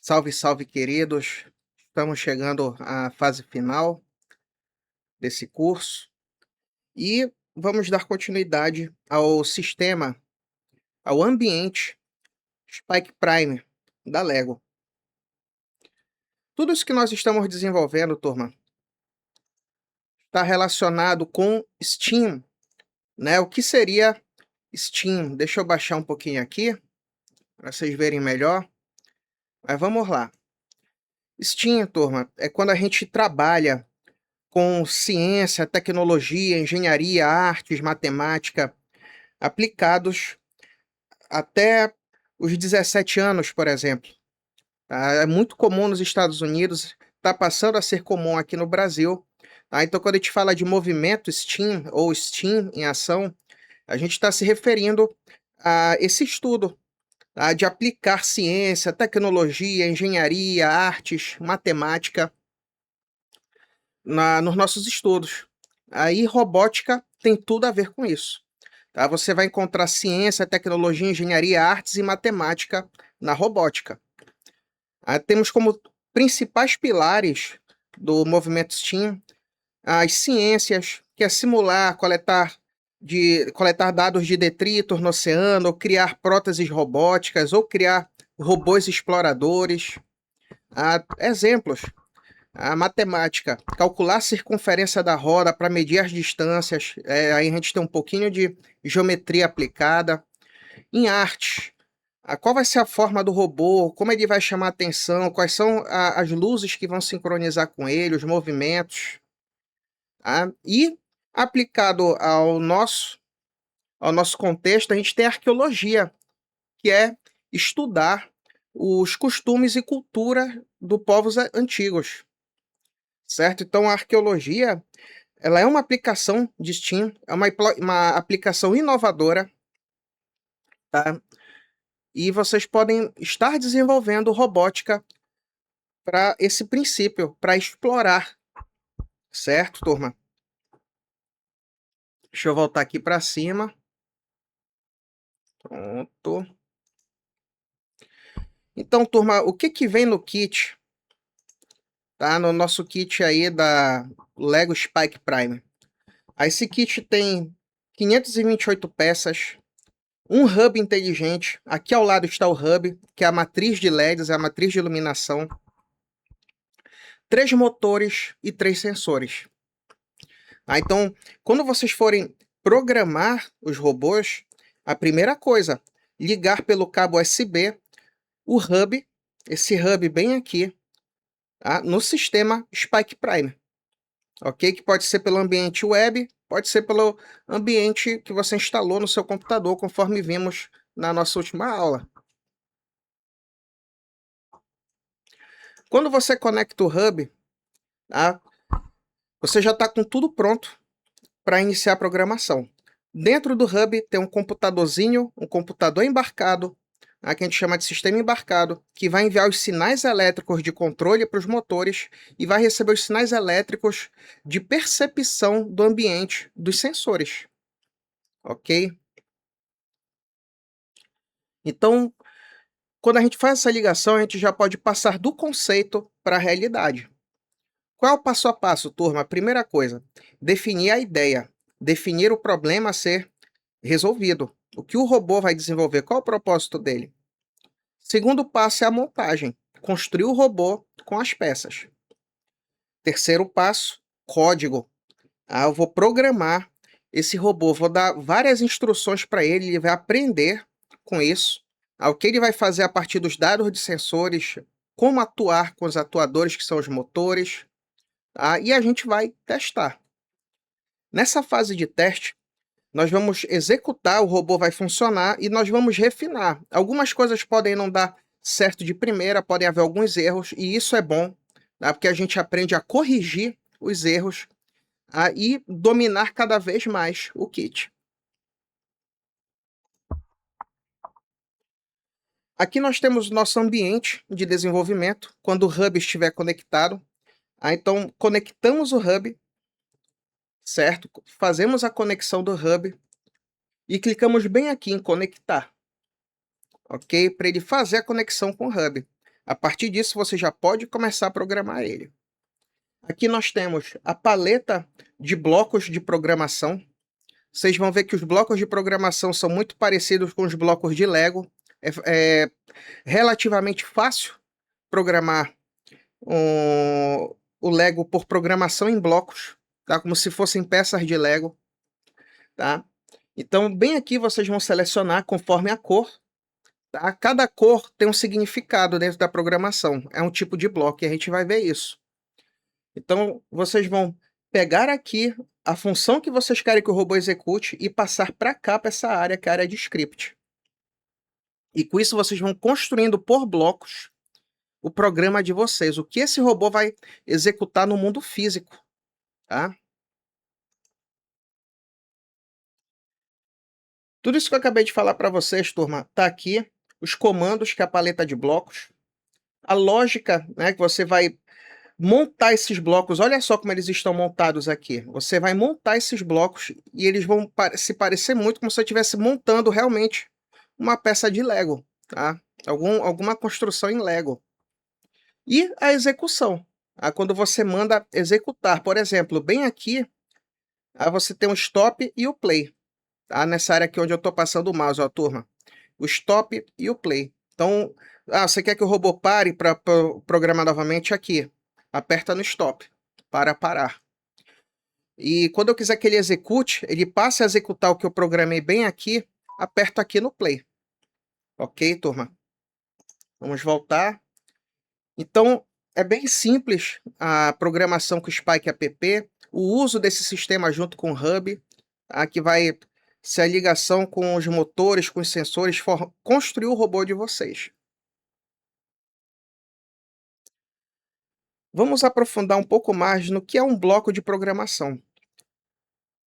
Salve, salve, queridos. Estamos chegando à fase final desse curso e vamos dar continuidade ao sistema, ao ambiente Spike Prime da Lego. Tudo isso que nós estamos desenvolvendo, turma, está relacionado com Steam, né? O que seria Steam? Deixa eu baixar um pouquinho aqui para vocês verem melhor. Mas vamos lá. Steam, turma, é quando a gente trabalha com ciência, tecnologia, engenharia, artes, matemática, aplicados até os 17 anos, por exemplo. Tá? É muito comum nos Estados Unidos, está passando a ser comum aqui no Brasil. Tá? Então, quando a gente fala de movimento STEAM ou STEAM em ação, a gente está se referindo a esse estudo, tá? De aplicar ciência, tecnologia, engenharia, artes, matemática nos nossos estudos. Aí, robótica tem tudo a ver com isso. Tá? Você vai encontrar ciência, tecnologia, engenharia, artes e matemática na robótica. Temos como principais pilares do movimento STEAM as ciências, que é simular, coletar dados de detritos no oceano, ou criar próteses robóticas, ou criar robôs exploradores. Exemplos. A matemática, calcular a circunferência da roda para medir as distâncias, aí a gente tem um pouquinho de geometria aplicada. Em arte, qual vai ser a forma do robô, como ele vai chamar a atenção, quais são as luzes que vão sincronizar com ele, os movimentos. E aplicado ao nosso contexto, a gente tem a arqueologia, que é estudar os costumes e cultura dos povos antigos. Certo? Então, a arqueologia, ela é uma aplicação de STEAM, é uma aplicação inovadora, tá? E vocês podem estar desenvolvendo robótica para esse princípio, para explorar, certo, turma? Deixa eu voltar aqui para cima. Pronto. Então, turma, o que vem no kit? Tá? No nosso kit aí da Lego Spike Prime. Esse kit tem 528 peças, um hub inteligente. Aqui ao lado está o hub, que é a matriz de LEDs, é a matriz de iluminação. 3 motores e 3 sensores. Então, quando vocês forem programar os robôs, a primeira coisa, ligar pelo cabo USB o hub, esse hub bem aqui, tá? No sistema Spike Prime. Ok? Que pode ser pelo ambiente web, pode ser pelo ambiente que você instalou no seu computador, conforme vimos na nossa última aula. Quando você conecta o hub, tá? Você já está com tudo pronto para iniciar a programação. Dentro do hub tem um computadorzinho, um computador embarcado, que a gente chama de sistema embarcado, que vai enviar os sinais elétricos de controle para os motores e vai receber os sinais elétricos de percepção do ambiente dos sensores. Ok? Então, quando a gente faz essa ligação, a gente já pode passar do conceito para a realidade. Qual é o passo a passo, turma? A primeira coisa, definir a ideia, definir o problema a ser resolvido. O que o robô vai desenvolver, qual é o propósito dele? Segundo passo é a montagem, construir o robô com as peças. Terceiro passo, código. Eu vou programar esse robô, vou dar várias instruções para ele, ele vai aprender com isso. O que ele vai fazer a partir dos dados de sensores, como atuar com os atuadores, que são os motores, e a gente vai testar. Nessa fase de teste, nós vamos executar, o robô vai funcionar e nós vamos refinar. Algumas coisas podem não dar certo de primeira, podem haver alguns erros, e isso é bom, porque a gente aprende a corrigir os erros e dominar cada vez mais o kit. Aqui nós temos o nosso ambiente de desenvolvimento, quando o hub estiver conectado. Então, conectamos o hub, certo? Fazemos a conexão do hub e clicamos bem aqui em conectar, ok? Para ele fazer a conexão com o hub. A partir disso, você já pode começar a programar ele. Aqui nós temos a paleta de blocos de programação. Vocês vão ver que os blocos de programação são muito parecidos com os blocos de Lego. É relativamente fácil programar o Lego por programação em blocos, tá? Como se fossem peças de Lego, tá? Então, bem aqui vocês vão selecionar conforme a cor, tá? Cada cor tem um significado dentro da programação, é um tipo de bloco e a gente vai ver isso. Então, vocês vão pegar aqui a função que vocês querem que o robô execute e passar para cá, para essa área, que é a área de script. E com isso vocês vão construindo por blocos o programa de vocês, o que esse robô vai executar no mundo físico, tá? Tudo isso que eu acabei de falar para vocês, turma, tá aqui, os comandos, que é a paleta de blocos, a lógica, né, que você vai montar esses blocos. Olha só como eles estão montados aqui. Você vai montar esses blocos e eles vão se parecer muito como se você estivesse montando realmente uma peça de Lego, tá? Alguma construção em Lego. E a execução, tá? Quando você manda executar, por exemplo, bem aqui, você tem o stop e o play, tá? Nessa área aqui onde eu estou passando o mouse, ó, turma. O stop e o play. Então, você quer que o robô pare para programar novamente aqui? Aperta no stop para parar. E quando eu quiser que ele execute, ele passe a executar o que eu programei bem aqui, aperto aqui no play. Ok, turma? Vamos voltar. Então, é bem simples a programação com o Spike App, o uso desse sistema junto com o Hub, tá? Que vai ser a ligação com os motores, com os sensores, construir o robô de vocês. Vamos aprofundar um pouco mais no que é um bloco de programação.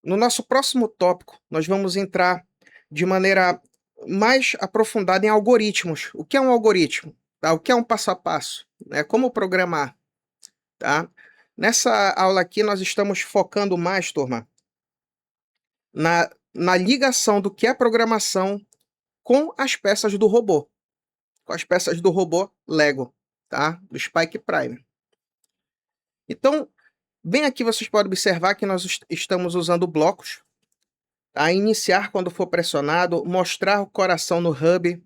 No nosso próximo tópico, nós vamos entrar de maneira mais aprofundada em algoritmos. O que é um algoritmo? Tá? O que é um passo a passo? Né? Como programar? Tá? Nessa aula aqui, nós estamos focando mais, turma, na ligação do que é programação com as peças do robô. Com as peças do robô Lego, tá? Do Spike Prime. Então, bem aqui vocês podem observar que nós estamos usando blocos. A iniciar quando for pressionado, mostrar o coração no hub,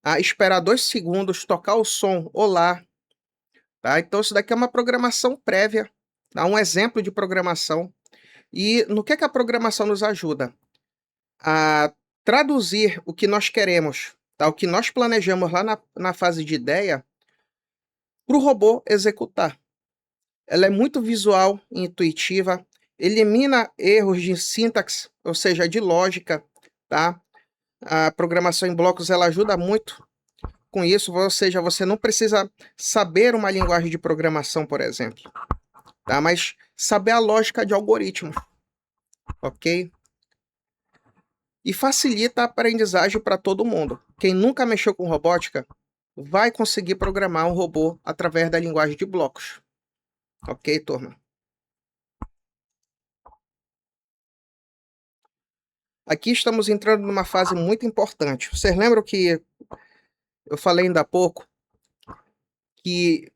a esperar 2 segundos, tocar o som olá, tá? Então isso daqui é uma programação prévia, tá? Um exemplo de programação. E no que a programação nos ajuda? A traduzir o que nós queremos, tá? O que nós planejamos lá na fase de ideia, para o robô executar. Ela é muito visual e intuitiva, elimina erros de sintaxe, ou seja, de lógica, tá? A programação em blocos ela ajuda muito com isso, ou seja, você não precisa saber uma linguagem de programação, por exemplo, tá? Mas saber a lógica de algoritmos, ok? E facilita a aprendizagem para todo mundo. Quem nunca mexeu com robótica vai conseguir programar um robô através da linguagem de blocos, ok, turma? Aqui estamos entrando numa fase muito importante. Vocês lembram que eu falei ainda há pouco que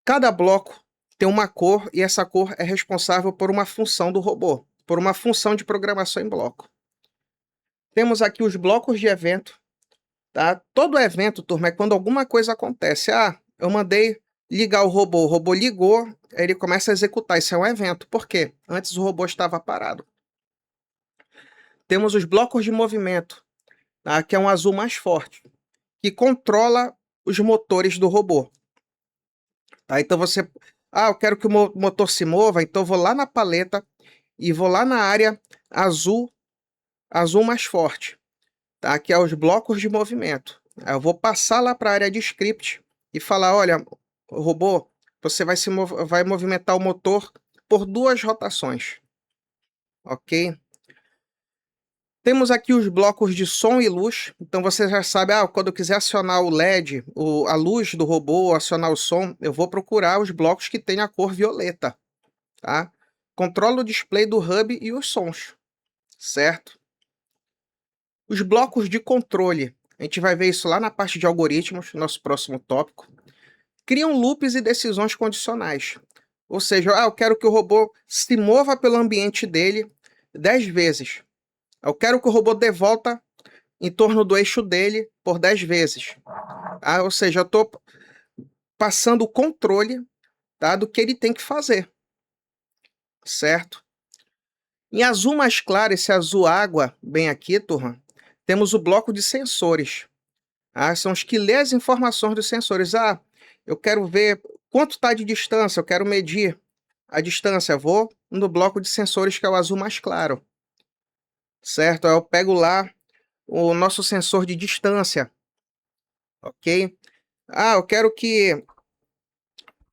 cada bloco tem uma cor e essa cor é responsável por uma função do robô, por uma função de programação em bloco. Temos aqui os blocos de evento, tá? Todo evento, turma, é quando alguma coisa acontece. Eu mandei ligar o robô ligou, ele começa a executar. Isso é um evento. Por quê? Antes o robô estava parado. Temos os blocos de movimento, tá? Que é um azul mais forte, que controla os motores do robô. Tá? Então você... eu quero que o motor se mova, então eu vou lá na paleta e vou lá na área azul mais forte, tá? Que é os blocos de movimento. Aí eu vou passar lá para a área de script e falar, olha, robô, você vai movimentar o motor por 2 rotações, ok? Temos aqui os blocos de som e luz, então você já sabe, quando eu quiser acionar o LED, a luz do robô, acionar o som, eu vou procurar os blocos que têm a cor violeta, tá? Controlo o display do hub e os sons, certo? Os blocos de controle, a gente vai ver isso lá na parte de algoritmos, nosso próximo tópico. criam loops e decisões condicionais. Ou seja, eu quero que o robô se mova pelo ambiente dele 10 vezes. Eu quero que o robô dê volta em torno do eixo dele por 10 vezes. Ou seja, eu estou passando o controle, tá, do que ele tem que fazer, certo? Em azul mais claro, esse azul água, bem aqui, turma, temos o bloco de sensores. São os que lê as informações dos sensores. Eu quero ver quanto está de distância, eu quero medir a distância. Vou no bloco de sensores, que é o azul mais claro, certo? Aí eu pego lá o nosso sensor de distância, ok? Eu quero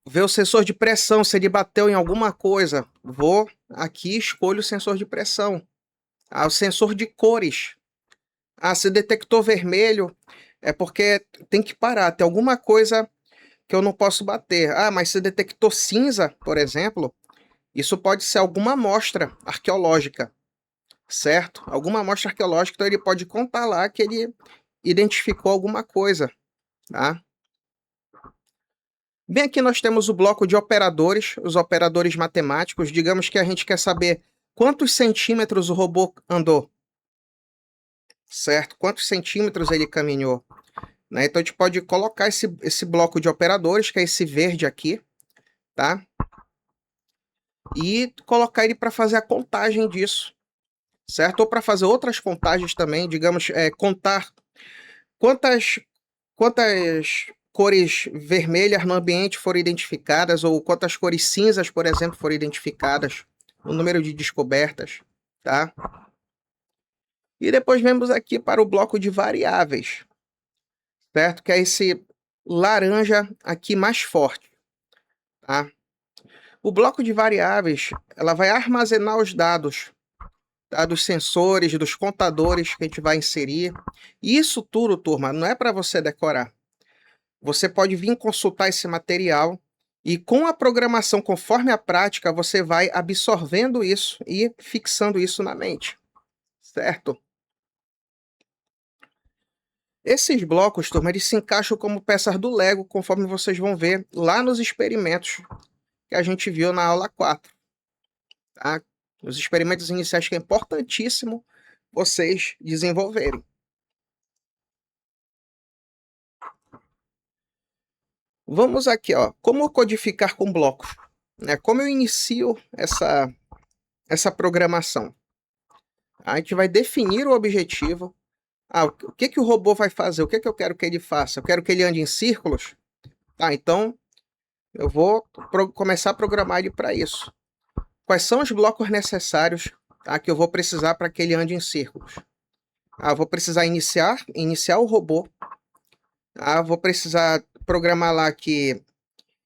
ver o sensor de pressão, se ele bateu em alguma coisa. Vou aqui, escolho o sensor de pressão. O sensor de cores. Se detectou vermelho, é porque tem que parar, tem alguma coisa que eu não posso bater. Mas se detectou cinza, por exemplo, isso pode ser alguma amostra arqueológica, certo? Alguma amostra arqueológica, então ele pode contar lá que ele identificou alguma coisa, tá? Bem, aqui nós temos o bloco de operadores, os operadores matemáticos. Digamos que a gente quer saber quantos centímetros o robô andou, certo? Quantos centímetros ele caminhou, né? Então a gente pode colocar esse bloco de operadores, que é esse verde aqui, tá? E colocar ele para fazer a contagem disso, certo? Ou para fazer outras contagens também, digamos, contar quantas cores vermelhas no ambiente foram identificadas, ou quantas cores cinzas, por exemplo, foram identificadas, o número de descobertas, tá? E depois vemos aqui para o bloco de variáveis, certo? Que é esse laranja aqui mais forte, tá? O bloco de variáveis, ela vai armazenar os dados, tá? Dos sensores, dos contadores que a gente vai inserir. E isso tudo, turma, não é para você decorar. Você pode vir consultar esse material e, com a programação, conforme a prática, você vai absorvendo isso e fixando isso na mente, certo? Esses blocos, turma, eles se encaixam como peças do Lego, conforme vocês vão ver lá nos experimentos que a gente viu na aula 4. Tá? Os experimentos iniciais, que é importantíssimo vocês desenvolverem. Vamos aqui, ó, como codificar com blocos, né? Como eu inicio essa programação? A gente vai definir o objetivo. O que o robô vai fazer? O que eu quero que ele faça? Eu quero que ele ande em círculos? Então eu vou começar a programar ele para isso. Quais são os blocos necessários, que eu vou precisar para que ele ande em círculos? Eu vou precisar iniciar o robô. Vou precisar programar lá que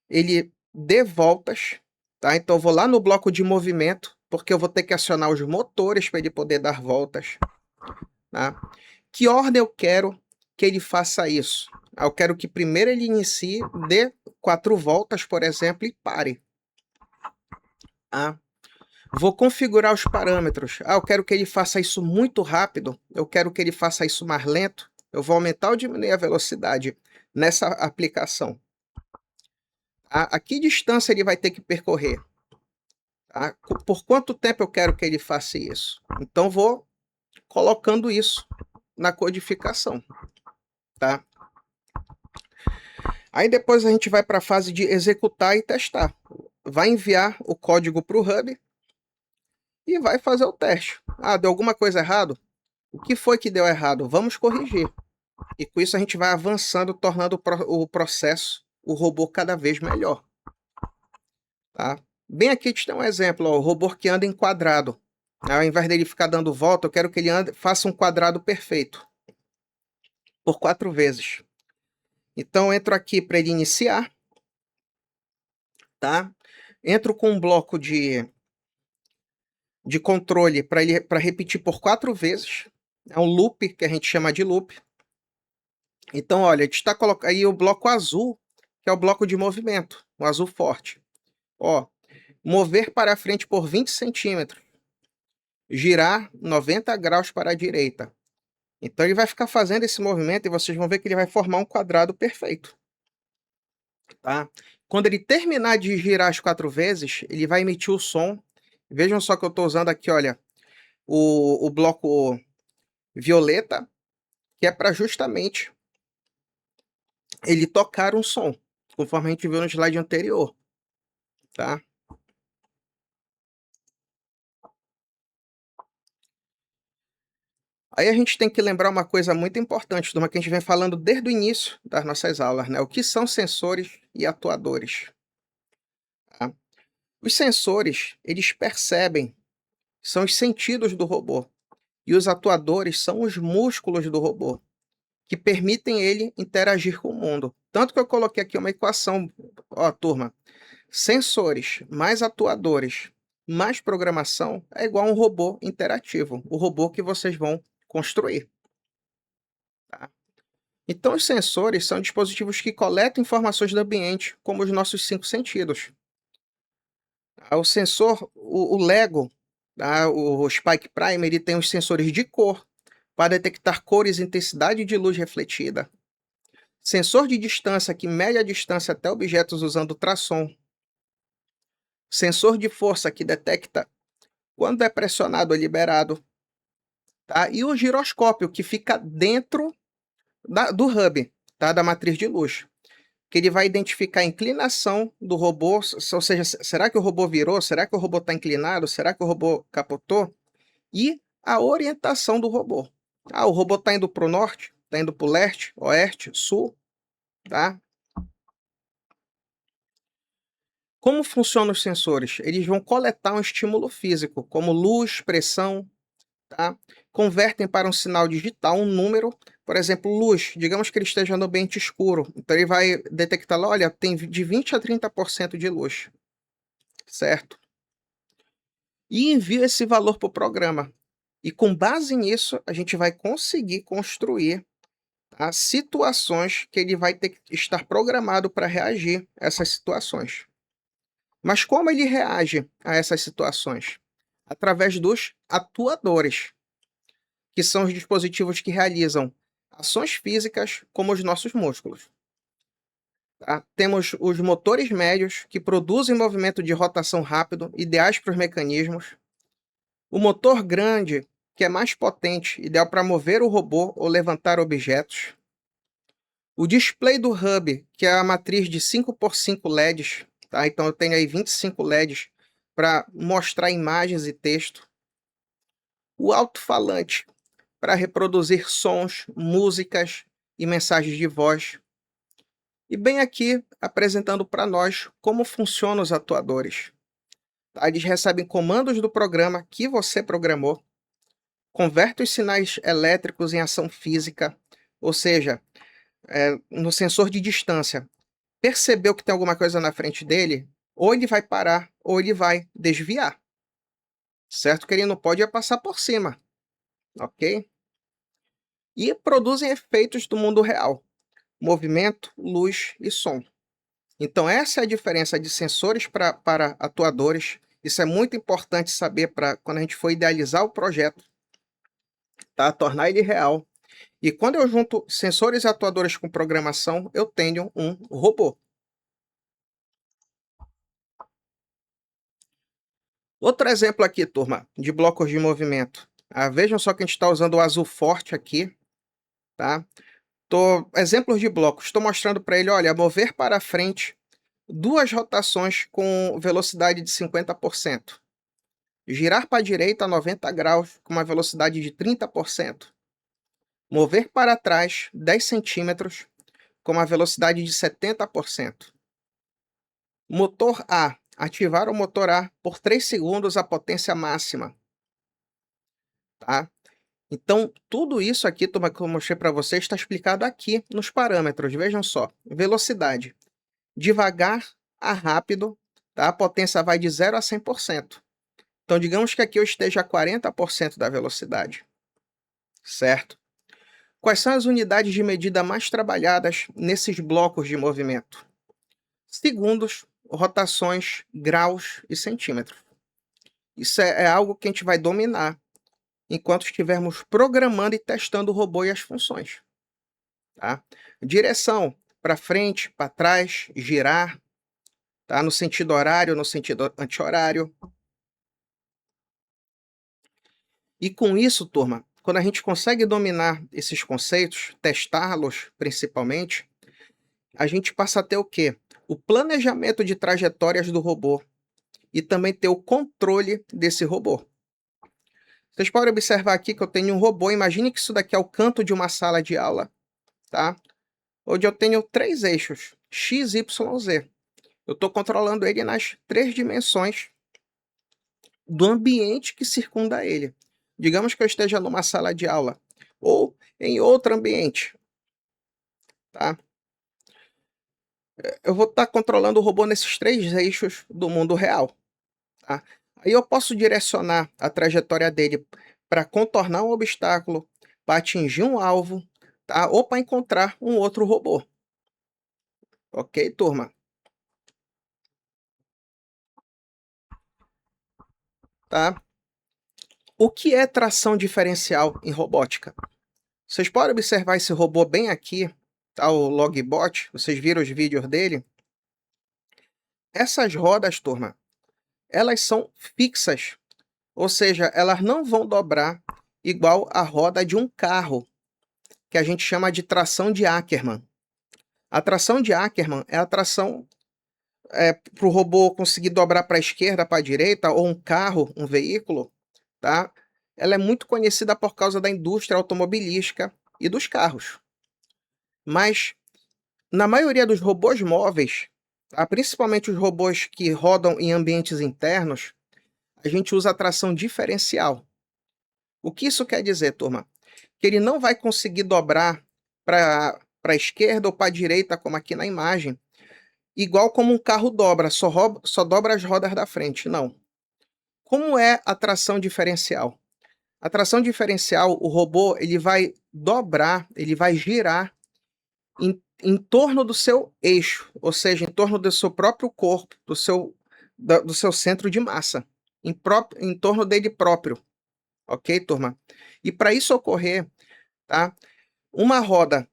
ele dê voltas. Então eu vou lá no bloco de movimento, porque eu vou ter que acionar os motores para ele poder dar voltas. Que ordem eu quero que ele faça isso? Eu quero que primeiro ele inicie, dê 4 voltas, por exemplo, e pare. Vou configurar os parâmetros. Eu quero que ele faça isso muito rápido. Eu quero que ele faça isso mais lento. Eu vou aumentar ou diminuir a velocidade nessa aplicação. A que distância ele vai ter que percorrer? Por quanto tempo eu quero que ele faça isso? Então, vou colocando isso na codificação, tá? Aí depois a gente vai para a fase de executar e testar. Vai enviar o código para o hub e vai fazer o teste. Deu alguma coisa errado? O que foi que deu errado? Vamos corrigir. E com isso a gente vai avançando, tornando o processo, o robô, cada vez melhor. Tá? Bem aqui a gente tem um exemplo, ó, o robô que anda em quadrado. Ao invés dele ficar dando volta, eu quero que ele faça um quadrado perfeito. Por 4 vezes. Então eu entro aqui para ele iniciar. Tá? Entro com um bloco de controle para repetir por 4 vezes. É um loop, que a gente chama de loop. Então, olha, a gente está colocando aí o bloco azul, que é o bloco de movimento, o azul forte. Ó, mover para frente por 20 centímetros. Girar 90 graus para a direita. Então ele vai ficar fazendo esse movimento e vocês vão ver que ele vai formar um quadrado perfeito. tá? Quando ele terminar de girar as 4 vezes, ele vai emitir o som. Vejam só que eu estou usando aqui, olha, o bloco violeta, que é para justamente ele tocar um som, conforme a gente viu no slide anterior, tá? Aí a gente tem que lembrar uma coisa muito importante, turma, que a gente vem falando desde o início das nossas aulas, né? O que são sensores e atuadores, tá? Os sensores, eles percebem, são os sentidos do robô, e os atuadores são os músculos do robô, que permitem ele interagir com o mundo. Tanto que eu coloquei aqui uma equação, ó, turma, sensores mais atuadores mais programação é igual a um robô interativo, o robô que vocês vão construir, tá? Então, os sensores são dispositivos que coletam informações do ambiente, como os nossos 5 sentidos. O sensor, o Lego, tá? O Spike Prime, ele tem os sensores de cor, para detectar cores e intensidade de luz refletida. Sensor de distância, que mede a distância até objetos usando ultrassom. Sensor de força, que detecta quando é pressionado ou liberado. Tá? E o giroscópio, que fica dentro do hub, tá? Da matriz de luz, que ele vai identificar a inclinação do robô, ou seja, será que o robô virou? Será que o robô está inclinado? Será que o robô capotou? E a orientação do robô. O robô está indo para o norte? Está indo para o leste, oeste, sul? Tá? Como funcionam os sensores? Eles vão coletar um estímulo físico, como luz, pressão, tá? Convertem para um sinal digital, um número, por exemplo, luz, digamos que ele esteja no ambiente escuro, então ele vai detectar lá, olha, tem de 20 a 30% de luz, certo? E envia esse valor para o programa. E com base nisso, a gente vai conseguir construir as situações que ele vai ter que estar programado para reagir a essas situações. Mas como ele reage a essas situações? Através dos atuadores, que são os dispositivos que realizam ações físicas como os nossos músculos. Tá? Temos os motores médios, que produzem movimento de rotação rápido, ideais para os mecanismos. O motor grande, que é mais potente, ideal para mover o robô ou levantar objetos. O display do hub, que é a matriz de 5x5 LEDs, tá? Então eu tenho aí 25 LEDs para mostrar imagens e texto. O alto-falante, para reproduzir sons, músicas e mensagens de voz. E bem aqui apresentando para nós como funcionam os atuadores. Tá? Eles recebem comandos do programa que você programou, convertem os sinais elétricos em ação física, ou seja, no sensor de distância. Percebeu que tem alguma coisa na frente dele, ou ele vai parar, ou ele vai desviar. Certo que ele não pode passar por cima, ok? E produzem efeitos do mundo real: movimento, luz e som. Então, essa é a diferença de sensores para atuadores. Isso é muito importante saber para quando a gente for idealizar o projeto, tá? Tornar ele real. E quando eu junto sensores e atuadores com programação, eu tenho um robô. Outro exemplo aqui, turma, de blocos de movimento. Vejam só que a gente está usando o azul forte aqui, tá? Exemplos de blocos. Estou mostrando para ele, olha, mover para frente 2 rotações com velocidade de 50%. Girar para a direita a 90 graus com uma velocidade de 30%. Mover para trás 10 centímetros com uma velocidade de 70%. Motor A. Ativar o motor A por 3 segundos a potência máxima. Tá? Então, tudo isso aqui, que eu mostrei para vocês, está explicado aqui nos parâmetros. Vejam só. Velocidade. Devagar a rápido, tá? A potência vai de 0 a 100%. Então, digamos que aqui eu esteja a 40% da velocidade. Certo? Quais são as unidades de medida mais trabalhadas nesses blocos de movimento? Segundos, rotações, graus e centímetros. Isso é algo que a gente vai dominar enquanto estivermos programando e testando o robô e as funções. Tá? Direção, para frente, para trás, girar, tá? No sentido horário, no sentido anti-horário. E com isso, turma, quando a gente consegue dominar esses conceitos, testá-los principalmente, a gente passa a ter o quê? O planejamento de trajetórias do robô e também ter o controle desse robô. Vocês podem observar aqui que eu tenho um robô. Imagine que isso daqui é o canto de uma sala de aula, tá? Onde eu tenho 3 eixos, X, Y, Z. Eu estou controlando ele nas 3 dimensões do ambiente que circunda ele. Digamos que eu esteja numa sala de aula ou em outro ambiente, tá? Eu vou estar controlando o robô nesses 3 eixos do mundo real, tá? Aí eu posso direcionar a trajetória dele para contornar um obstáculo, para atingir um alvo, tá? Ou para encontrar um outro robô. Ok, turma? Tá? O que é tração diferencial em robótica? Vocês podem observar esse robô bem aqui, tá? O Logbot, vocês viram os vídeos dele? Essas rodas, turma, elas são fixas, ou seja, elas não vão dobrar igual a roda de um carro, que a gente chama de tração de Ackermann. A tração de Ackermann é a tração para o robô conseguir dobrar para a esquerda, para a direita, ou um carro, um veículo, tá? Ela é muito conhecida por causa da indústria automobilística e dos carros. Mas, na maioria dos robôs móveis, tá? Principalmente os robôs que rodam em ambientes internos, a gente usa a tração diferencial. O que isso quer dizer, turma? Que ele não vai conseguir dobrar para a esquerda ou para a direita, como aqui na imagem, igual como um carro dobra, só dobra as rodas da frente. Não. Como é a tração diferencial? A tração diferencial, o robô ele vai dobrar, ele vai girar em torno do seu eixo, ou seja, em torno do seu próprio corpo, do seu centro de massa, em torno dele próprio. Ok, turma? E para isso ocorrer, tá? Uma roda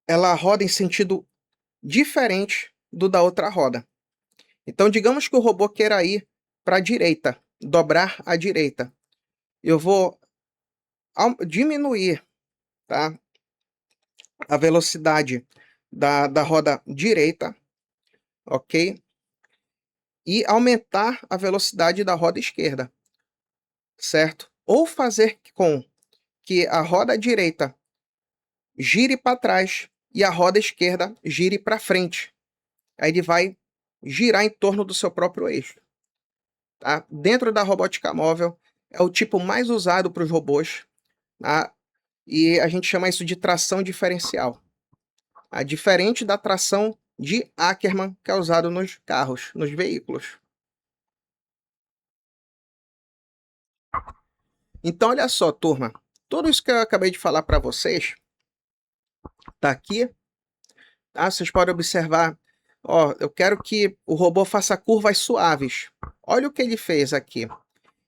ela roda em sentido diferente do da outra roda. Então, digamos que o robô queira ir para a direita, dobrar à direita. Eu vou diminuir, tá, a velocidade da roda direita, ok? E aumentar a velocidade da roda esquerda, certo? Ou fazer com que a roda direita gire para trás e a roda esquerda gire para frente. Aí ele vai girar em torno do seu próprio eixo. Tá? Dentro da robótica móvel, é o tipo mais usado para os robôs, tá? E a gente chama isso de tração diferencial. Diferente da tração de Ackermann, que é usado nos carros, nos veículos. Então, olha só, turma. Tudo isso que eu acabei de falar para vocês tá aqui. Tá? Vocês podem observar. Ó, eu quero que o robô faça curvas suaves. Olha o que ele fez aqui.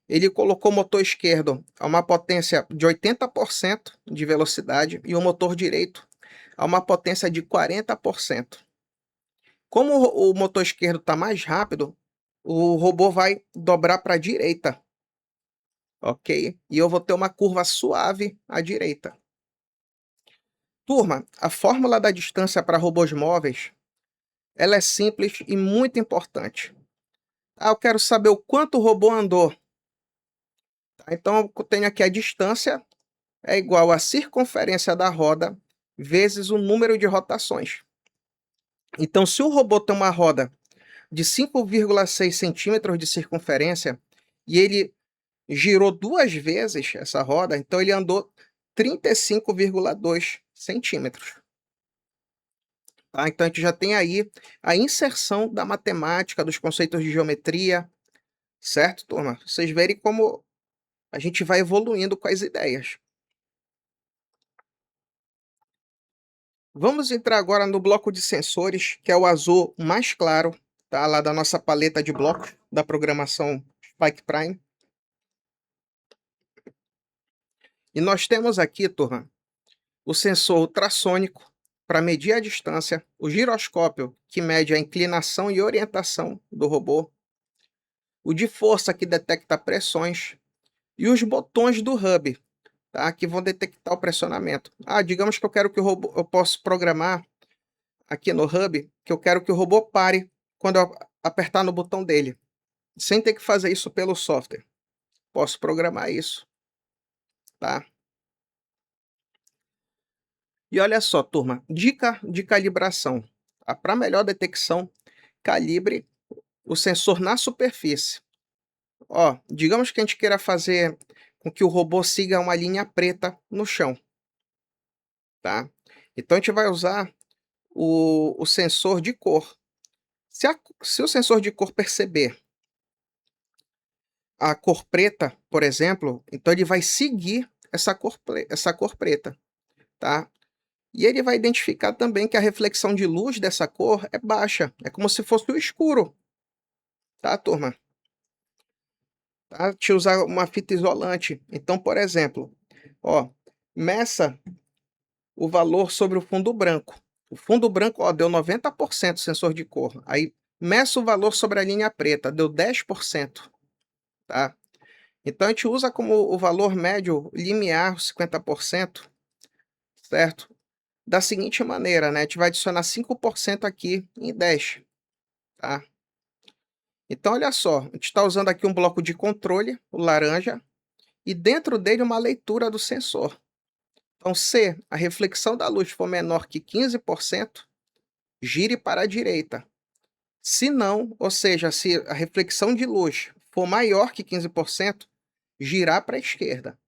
Ele colocou o motor esquerdo a uma potência de 80% de velocidade e o motor direito a uma potência de 40%. Como o motor esquerdo está mais rápido, o robô vai dobrar para a direita, ok? E eu vou ter uma curva suave à direita. Turma, a fórmula da distância para robôs móveis, ela é simples e muito importante. Eu quero saber o quanto o robô andou. Então, eu tenho aqui a distância é igual à circunferência da roda vezes o número de rotações. Então, se o robô tem uma roda de 5,6 centímetros de circunferência e ele girou 2 vezes essa roda, então ele andou 35,2 centímetros. Tá? Então, a gente já tem aí a inserção da matemática, dos conceitos de geometria, certo, turma? Vocês verem como a gente vai evoluindo com as ideias. Vamos entrar agora no bloco de sensores, que é o azul mais claro, tá? Lá da nossa paleta de blocos da programação Spike Prime. E nós temos aqui, turma, o sensor ultrassônico para medir a distância, o giroscópio que mede a inclinação e orientação do robô, o de força que detecta pressões e os botões do hub, tá, que vão detectar o pressionamento. Digamos que eu quero que o robô, eu posso programar aqui no hub que eu quero que o robô pare quando eu apertar no botão dele, sem ter que fazer isso pelo software. Posso programar isso, tá? E olha só, turma, dica de calibração. Tá? Para melhor detecção, calibre o sensor na superfície. Ó, digamos que a gente queira fazer com que o robô siga uma linha preta no chão, tá? Então a gente vai usar o sensor de cor. Se o sensor de cor perceber a cor preta, por exemplo, então ele vai seguir essa cor preta, tá? E ele vai identificar também que a reflexão de luz dessa cor é baixa, é como se fosse o escuro, tá, turma? Tá? Te usar uma fita isolante. Então, por exemplo, ó, meça o valor sobre o fundo branco. O fundo branco, ó, deu 90% sensor de cor. Aí, meça o valor sobre a linha preta, deu 10%, tá? Então, a gente usa como o valor médio limiar, 50%, certo? Da seguinte maneira, né? A gente vai adicionar 5% aqui em 10, tá? Então, olha só, a gente está usando aqui um bloco de controle, o laranja, e dentro dele uma leitura do sensor. Então, se a reflexão da luz for menor que 15%, gire para a direita. Se não, ou seja, se a reflexão de luz for maior que 15%, girar para a esquerda.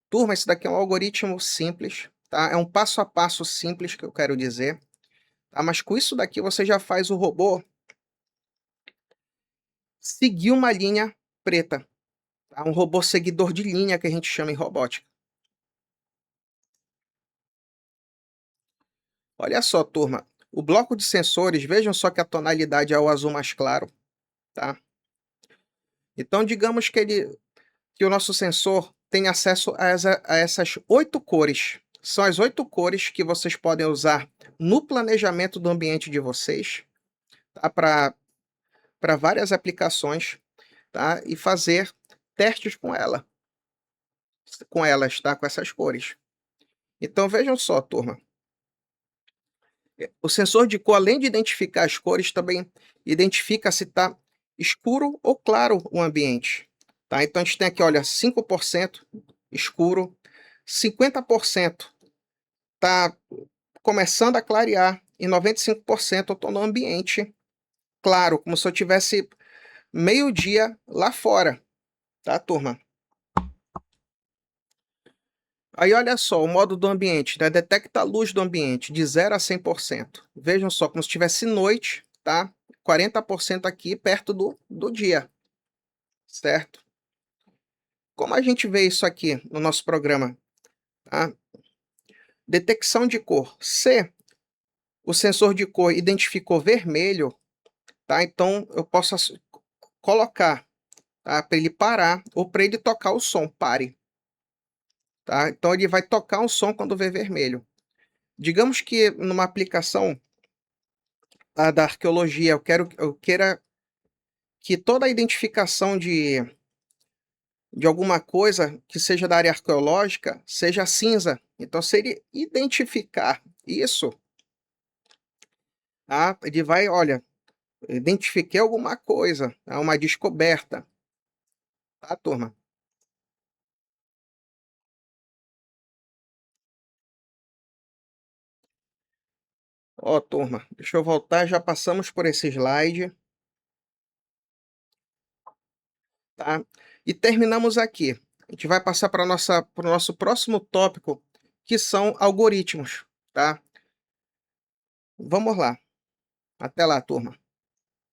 Turma, esse daqui é um algoritmo simples, tá? É um passo a passo simples que eu quero dizer, tá? Mas com isso daqui você já faz o robô seguir uma linha preta, tá? Um robô seguidor de linha que a gente chama em robótica. Olha só, turma, o bloco de sensores, vejam só que a tonalidade é o azul mais claro, tá? Então, digamos que o nosso sensor tem acesso a essas 8 cores. São as 8 cores que vocês podem usar no planejamento do ambiente de vocês, tá? Para várias aplicações, tá? E fazer testes com elas, tá? Com essas cores. Então, vejam só, turma. O sensor de cor, além de identificar as cores, também identifica se está escuro ou claro o ambiente. Tá? Então a gente tem aqui, olha, 5% escuro, 50% está começando a clarear e 95% eu estou no ambiente claro, como se eu tivesse meio-dia lá fora, tá, turma? Aí olha só, o modo do ambiente, né? Detecta a luz do ambiente de 0 a 100%. Vejam só, como se tivesse noite, tá? 40% aqui perto do dia, certo? Como a gente vê isso aqui no nosso programa, tá? Detecção de cor. Se o sensor de cor identificou vermelho, tá? Então eu posso colocar, tá? Para ele parar ou para ele tocar o som, pare, tá? Então ele vai tocar um som quando vê vermelho. Digamos que numa aplicação da arqueologia, eu queira que toda a identificação de alguma coisa que seja da área arqueológica seja cinza. Então, se ele identificar isso, tá? Ele vai, olha, identifiquei alguma coisa, tá? Uma descoberta, tá, turma? Ó, turma, deixa eu voltar, já passamos por esse slide, tá? E terminamos aqui. A gente vai passar para o nosso próximo tópico, que são algoritmos, tá? Vamos lá. Até lá, turma.